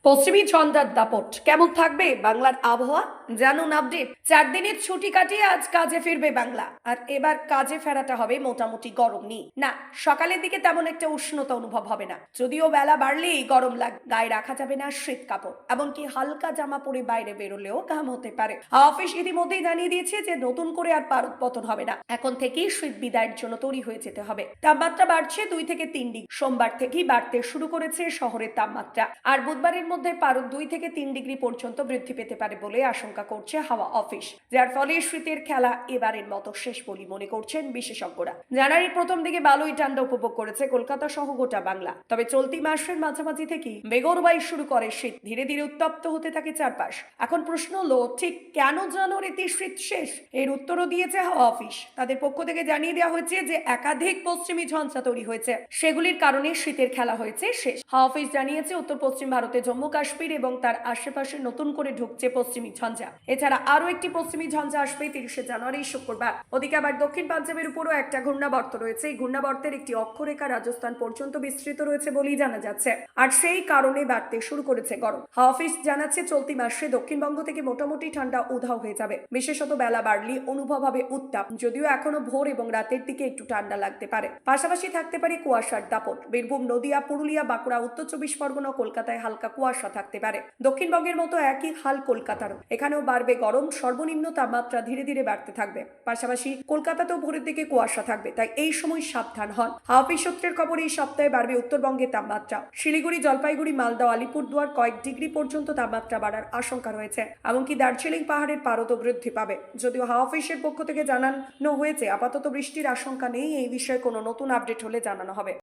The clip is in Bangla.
পশ্চিমী ঝঞ্ঝার দাপট কেমন থাকবে বাংলার আবহাওয়া? জানুন আপডেট। 4 দিনের ছুটি কাটিয়ে আজ কাজে ফিরবে বাংলা। আর এবার কাজে ফেরাটা হবে মোটামুটি গরম নিয়ে। না, সকালের দিকে তেমন একটা উষ্ণতা অনুভব হবে না, যদিও বেলা বাড়লেই গরম গায়ে রাখা যাবে না শীত কাপড়, এমনকি হালকা জামা পরে বাইরে বেরোলেও ঘাম হতে পারে। অফিস ইতিমধ্যেই জানিয়ে দিয়েছে যে নতুন করে আর পারদ পতন হবে না, এখন থেকেই শীত বিদায়ের জন্য তৈরি হয়ে যেতে হবে। তাপমাত্রা বাড়ছে 2 থেকে 3 ডিগ্রি। সোমবার থেকেই বাড়তে শুরু করেছে শহরের তাপমাত্রা। আর বুধবারের মধ্যে পারদ 2 থেকে 3 ডিগ্রি পর্যন্ত বৃদ্ধি পেতে পারে বলে আশঙ্কা করছে হাওয়া অফিস, যার ফলে শীতের খেলা এবারের মতো শেষ বলে মনে করছেন বিশেষজ্ঞরা। জানুয়ারির প্রথম দিকে ভালোই ঠান্ডা উপভোগ করেছে কলকাতা সহ গোটা বাংলা, তবে চলতি মাসের মাঝামাঝি থেকেই বেগরবাই শুরু করে শীত। ধীরে ধীরে উত্তপ্ত হতে থাকে চারপাশ। এখন প্রশ্ন হলো, ঠিক কেন জানুয়ারিতে শীত শেষ? এর উত্তরও দিয়েছে হাওয়া অফিস। তাদের পক্ষ থেকে জানিয়ে দেওয়া হয়েছে যে একাধিক পশ্চিমী ঝঞ্ঝা তৈরি হয়েছে, সেগুলির কারণে শীতের খেলা হয়েছে শেষ। হাওয়া অফিস জানিয়েছে উত্তর পশ্চিম ভারতে জম্মু কাশ্মীর এবং তার আশেপাশে নতুন করে ঢুকছে পশ্চিমী ঝঞ্ঝা। এছাড়া আরো একটি পশ্চিমী ঝঞ্ঝা আসবে 30শে জানুয়ারি শুক্রবার। ওদিকে আবার দক্ষিণ পাঞ্জাবের উপরও একটা ঘূর্ণাবর্ত রয়েছে। এই ঘূর্ণাবর্তের একটি অক্ষরেখা রাজস্থান পর্যন্ত বিস্তৃত রয়েছে বলেই জানা যাচ্ছে, আর সেই কারণে বাড়তে শুরু করেছে গরম। হাওয়া অফিস জানাচ্ছে চলতি মাসে দক্ষিণবঙ্গ থেকে মোটামুটি ঠান্ডা উধাও হয়ে যাবে। বিশেষত বেলা বাড়লে অনুভব হবে উত্তাপ, যদিও এখনো ভোর এবং রাতের দিকে একটু ঠান্ডা লাগতে পারে। পাশাপাশি থাকতে পারে কুয়াশার দাপট। বীরভূম, নদিয়া, পুরুলিয়া, বাঁকুড়া, উত্তর 24 পরগনা, কলকাতায় হালকা কুয়াশা থাকতে পারে। দক্ষিণবঙ্গের মতো একই হাল কলকাতারও। এখানেও বাড়বে গরম, সর্বনিম্ন তাপমাত্রা ধীরে ধীরে বাড়তে থাকবে। পাশাপাশি কলকাতাতেও ভোরের দিকে কুয়াশা থাকবে, তাই এই সময় সাবধান হন। হাওয়া অফিস সূত্রের খবর, এই সপ্তাহে বাড়বে উত্তরবঙ্গের তাপমাত্রা। শিলিগুড়ি, জলপাইগুড়ি, মালদা, আলিপুরদুয়ার কয়েক ডিগ্রি পর্যন্ত তাপমাত্রা বাড়ার আশঙ্কা রয়েছে। এমনকি দার্জিলিং পাহাড়ের পারদও বৃদ্ধি পাবে। যদিও হাওয়া অফিসের পক্ষ থেকে জানানো হয়েছে আপাতত বৃষ্টির আশঙ্কা নেই। এই বিষয়ে কোনো নতুন আপডেট হলে জানানো হবে।